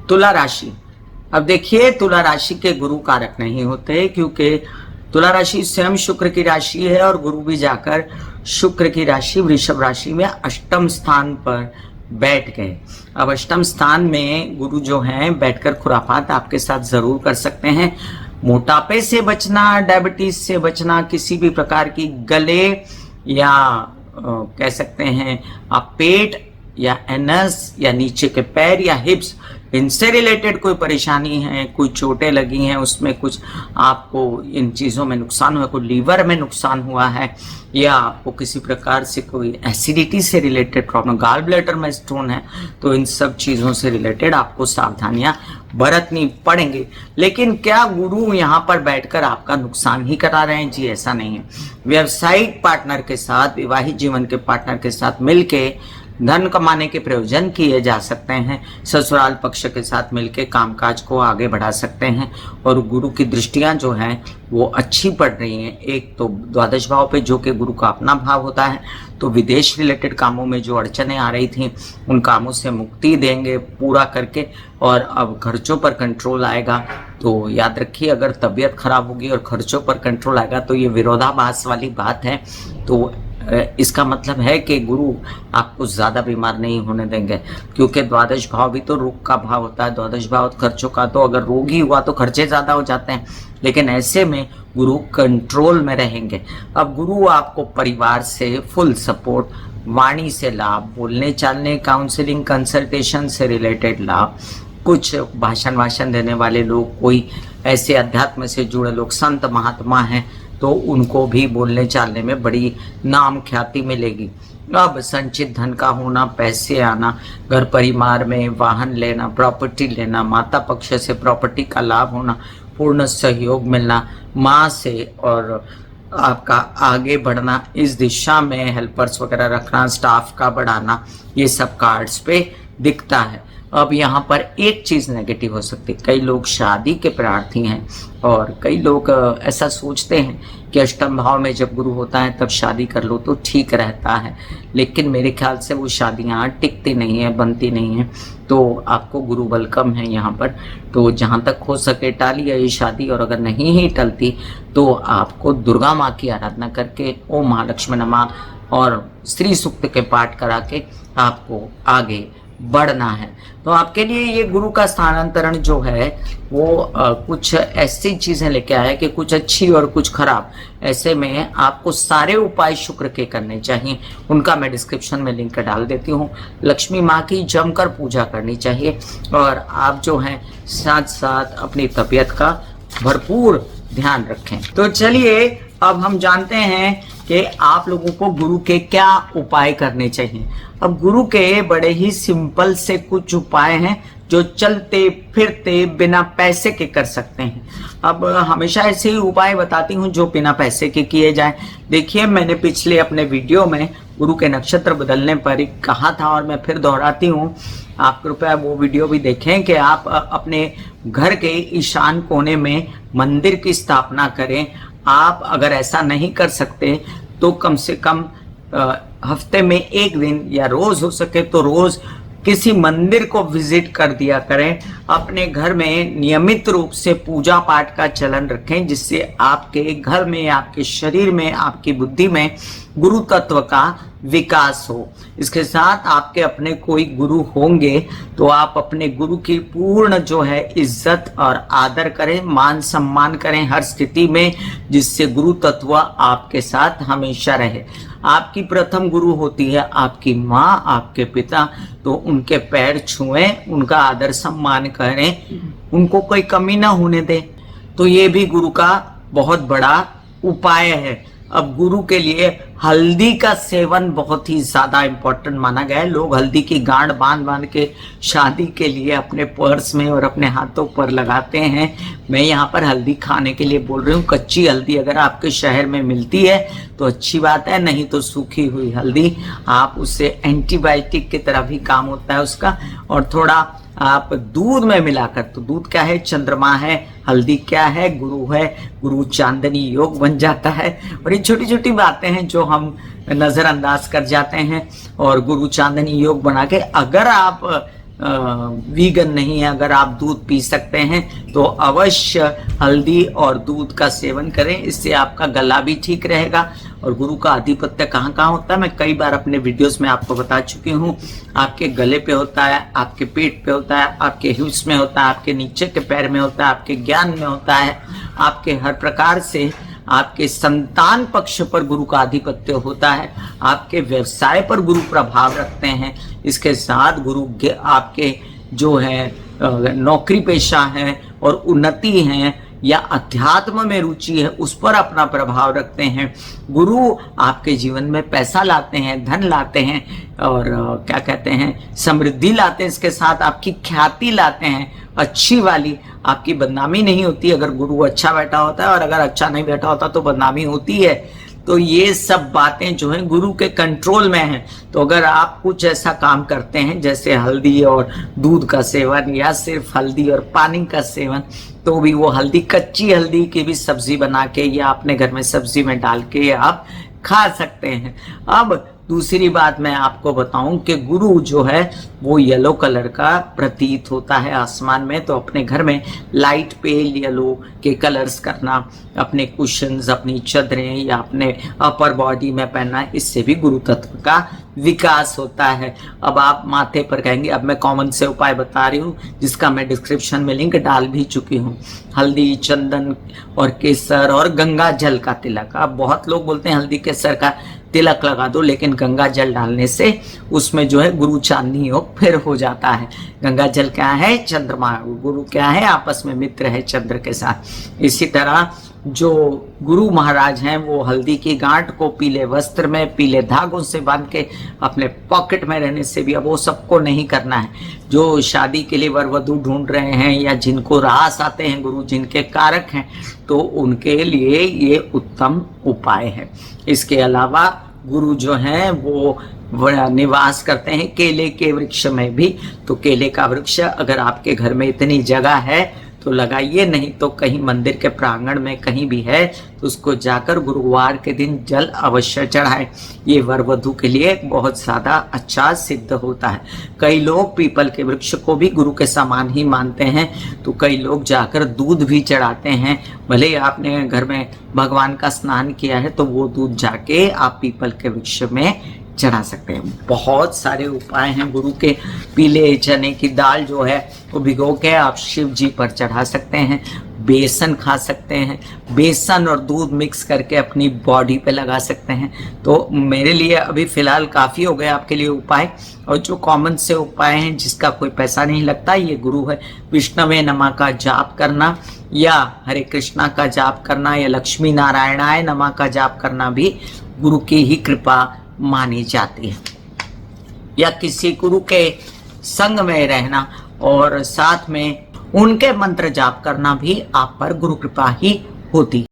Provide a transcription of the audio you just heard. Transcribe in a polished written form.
तुला राशि। अब देखिए, तुला राशि के गुरु कारक नहीं होते, क्योंकि तुला राशि स्वयं शुक्र की राशि है और गुरु भी जाकर शुक्र की राशि वृषभ राशि में अष्टम स्थान पर बैठ गए। अब अष्टम स्थान में गुरु जो हैं बैठकर खुराफात आपके साथ जरूर कर सकते हैं। मोटापे से बचना, डायबिटीज से बचना, किसी भी प्रकार की गले या कह सकते हैं आप पेट या एनस या नीचे के पैर या हिप्स, इनसे रिलेटेड कोई परेशानी है, कोई चोटें लगी हैं, उसमें कुछ आपको इन चीज़ों में नुकसान हुआ, कोई लीवर में नुकसान हुआ है, या आपको किसी प्रकार से कोई एसिडिटी से रिलेटेड प्रॉब्लम, गाल ब्लैडर में स्टोन है, तो इन सब चीज़ों से रिलेटेड आपको सावधानियां बरतनी पड़ेंगी। लेकिन क्या गुरु यहाँ पर बैठकर आपका नुकसान ही करा रहे हैं? जी ऐसा नहीं है। व्यावसायिक पार्टनर के साथ, विवाहित जीवन के पार्टनर के साथ मिलके धन कमाने के प्रयोजन किए जा सकते हैं। ससुराल पक्ष के साथ मिलकर कामकाज को आगे बढ़ा सकते हैं और गुरु की दृष्टियां जो हैं वो अच्छी पड़ रही हैं। एक तो द्वादश भाव पे, जो कि गुरु का अपना भाव होता है, तो विदेश रिलेटेड कामों में जो अड़चनें आ रही थी उन कामों से मुक्ति देंगे पूरा करके, और अब खर्चों पर कंट्रोल आएगा। तो याद रखिए, अगर तबीयत खराब होगी और खर्चों पर कंट्रोल आएगा तो ये विरोधाभास वाली बात है। तो इसका मतलब है कि गुरु आपको ज़्यादा बीमार नहीं होने देंगे, क्योंकि द्वादश भाव भी तो रोग का भाव होता है, द्वादश भाव खर्चों का। तो अगर रोग ही हुआ तो खर्चे ज़्यादा हो जाते हैं, लेकिन ऐसे में गुरु कंट्रोल में रहेंगे। अब गुरु आपको परिवार से फुल सपोर्ट, वाणी से लाभ, बोलने चालने, काउंसलिंग, कंसल्टेशन से रिलेटेड लाभ, कुछ भाषण देने वाले लोग, कोई ऐसे अध्यात्म से जुड़े लोग, संत महात्मा हैं, तो उनको भी बोलने चालने में बड़ी नाम ख्याति मिलेगी। अब संचित धन का होना, पैसे आना, घर परिवार में वाहन लेना, प्रॉपर्टी लेना, माता पक्ष से प्रॉपर्टी का लाभ होना, पूर्ण सहयोग मिलना, माँ से, और आपका आगे बढ़ना इस दिशा में, हेल्पर्स वगैरह रखना, स्टाफ का बढ़ाना, ये सब कार्ड्स पे दिखता है। अब यहाँ पर एक चीज़ नेगेटिव हो सकती है, कई लोग शादी के प्रार्थी हैं और कई लोग ऐसा सोचते हैं कि अष्टम भाव में जब गुरु होता है तब शादी कर लो तो ठीक रहता है, लेकिन मेरे ख्याल से वो शादियाँ टिकती नहीं है, बनती नहीं है। तो आपको गुरु बल कम है यहाँ पर, तो जहाँ तक हो सके टालिए ये शादी, और अगर नहीं ही टलती तो आपको दुर्गा माँ की आराधना करके ओम महालक्ष्मी नमः और श्री सूक्त के पाठ करा के आपको आगे बढ़ना है। तो आपके लिए ये गुरु का स्थानांतरण जो है वो कुछ ऐसी चीजें लेके आया कि कुछ अच्छी और कुछ खराब। ऐसे में आपको सारे उपाय शुक्र के करने चाहिए, उनका मैं डिस्क्रिप्शन में लिंक डाल देती हूँ। लक्ष्मी माँ की जमकर पूजा करनी चाहिए, और आप जो हैं साथ साथ अपनी तबीयत का भरपूर ध्यान रखें। तो चलिए अब हम जानते हैं कि आप लोगों को गुरु के क्या उपाय करने चाहिए। अब गुरु के बड़े ही सिंपल से कुछ उपाय हैं जो चलते फिरते बिना पैसे के कर सकते हैं। अब हमेशा ऐसे ही उपाय बताती हूँ जो बिना पैसे के किए जाए। देखिए, मैंने पिछले अपने वीडियो में गुरु के नक्षत्र बदलने पर कहा था, और मैं फिर दोहराती हूँ, आप कृपया वो वीडियो भी देखें कि आप अपने घर के ईशान कोने में मंदिर की स्थापना करें। आप अगर ऐसा नहीं कर सकते तो कम से कम हफ्ते में एक दिन या रोज हो सके तो रोज किसी मंदिर को विजिट कर दिया करें। अपने घर में नियमित रूप से पूजा पाठ का चलन रखें, जिससे आपके घर में, आपके शरीर में, आपकी बुद्धि में गुरु तत्व का विकास हो। इसके साथ आपके अपने कोई गुरु होंगे तो आप अपने गुरु की पूर्ण जो है इज्जत और आदर करें, मान सम्मान करें हर स्थिति में, जिससे गुरु तत्व आपके साथ हमेशा रहे। आपकी प्रथम गुरु होती है आपकी माँ, आपके पिता, तो उनके पैर छुएं, उनका आदर सम्मान करें, उनको कोई कमी ना होने दें। तो ये भी गुरु का बहुत बड़ा उपाय है। अब गुरु के लिए हल्दी का सेवन बहुत ही ज्यादा इम्पोर्टेंट माना गया है। लोग हल्दी की गांठ बांध बांध के शादी के लिए अपने पर्स में और अपने हाथों पर लगाते हैं। मैं यहाँ पर हल्दी खाने के लिए बोल रही हूँ। कच्ची हल्दी अगर आपके शहर में मिलती है तो अच्छी बात है, नहीं तो सूखी हुई हल्दी, आप उससे एंटीबायोटिक की तरह भी काम होता है उसका। और थोड़ा आप दूध में मिलाकर, तो दूध क्या है? चंद्रमा है। हल्दी क्या है? गुरु है। गुरु चांदनी योग बन जाता है। और ये छोटी छोटी बातें हैं जो हम नजरअंदाज कर जाते हैं। और गुरु चांदनी योग बना के अगर आप वीगन नहीं है, अगर आप दूध पी सकते हैं तो अवश्य हल्दी और दूध का सेवन करें। इससे आपका गला भी ठीक रहेगा। और गुरु का आधिपत्य कहाँ कहाँ होता है, मैं कई बार अपने वीडियोस में आपको बता चुकी हूँ। आपके गले पे होता है, आपके पेट पे होता है, आपके हिप्स में होता है, आपके नीचे के पैर में होता है, आपके ज्ञान में होता है, आपके हर प्रकार से आपके संतान पक्ष पर गुरु का आधिपत्य होता है, आपके व्यवसाय पर गुरु प्रभाव रखते हैं। इसके साथ गुरु आपके जो है नौकरी पेशा है और उन्नति है या अध्यात्म में रुचि है उस पर अपना प्रभाव रखते हैं। गुरु आपके जीवन में पैसा लाते हैं, धन लाते हैं और क्या कहते हैं समृद्धि लाते हैं। इसके साथ आपकी ख्याति लाते हैं, अच्छी वाली। आपकी बदनामी नहीं होती अगर गुरु अच्छा बैठा होता है, और अगर अच्छा नहीं बैठा होता तो बदनामी होती है। तो ये सब बातें जो हैं गुरु के कंट्रोल में हैं। तो अगर आप कुछ ऐसा काम करते हैं जैसे हल्दी और दूध का सेवन या सिर्फ हल्दी और पानी का सेवन, तो भी वो हल्दी कच्ची हल्दी की भी सब्जी बना के या अपने घर में सब्जी में डाल के आप खा सकते हैं। अब दूसरी बात मैं आपको बताऊं कि गुरु जो है वो येलो कलर का प्रतीत होता है आसमान में। तो अपने घर में लाइट पेल येलो के कलर्स करना, अपने कुशन्स, अपनी चादरें या अपने अपर बॉडी में पहनना, इससे भी गुरु तत्व का विकास होता है। अब आप माथे पर कहेंगे, अब मैं कॉमन से उपाय बता रही हूँ जिसका मैं डिस्क्रिप्शन में लिंक डाल भी चुकी हूँ। हल्दी, चंदन और केसर और गंगा जल का तिलक। अब बहुत लोग बोलते हैं हल्दी केसर का तिलक लगा दो, लेकिन गंगा जल डालने से उसमें जो है गुरु चांदनी योग फिर हो जाता है। गंगा जल क्या है? चंद्रमा। गुरु क्या है? आपस में मित्र है चंद्र के साथ। इसी तरह जो गुरु महाराज हैं वो हल्दी की गांठ को पीले वस्त्र में पीले धागों से बांध के अपने पॉकेट में रहने से भी, अब वो सबको नहीं करना है। जो शादी के लिए वर वधू ढूंढ रहे हैं या जिनको रास आते हैं गुरु, जिनके कारक हैं, तो उनके लिए ये उत्तम उपाय है। इसके अलावा गुरु जो हैं वो निवास करते हैं केले के वृक्ष में भी। तो केले का वृक्ष अगर आपके घर में इतनी जगह है तो लगाइए, नहीं तो कहीं मंदिर के प्रांगण में कहीं भी है तो उसको जाकर गुरुवार के दिन जल अवश्य चढ़ाएं। ये वर वधू के लिए बहुत ज़्यादा अच्छा सिद्ध होता है। कई लोग पीपल के वृक्ष को भी गुरु के समान ही मानते हैं, तो कई लोग जाकर दूध भी चढ़ाते हैं। भले आपने घर में भगवान का स्नान किया है तो वो दूध जाके आप पीपल के वृक्ष में चढ़ा सकते हैं। बहुत सारे उपाय हैं गुरु के। पीले चने की दाल जो है वो भिगो के आप शिव जी पर चढ़ा सकते हैं। बेसन खा सकते हैं, बेसन और दूध मिक्स करके अपनी बॉडी पे लगा सकते हैं। तो मेरे लिए अभी फिलहाल काफ़ी हो गए आपके लिए उपाय। और जो कॉमन से उपाय हैं जिसका कोई पैसा नहीं लगता, ये गुरु है। विष्णवे नमः का जाप करना या हरे कृष्णा का जाप करना या लक्ष्मी नारायणाय नमः का जाप करना भी गुरु की ही कृपा मानी जाती है। या किसी गुरु के संग में रहना और साथ में उनके मंत्र जाप करना भी आप पर गुरु कृपा ही होती है।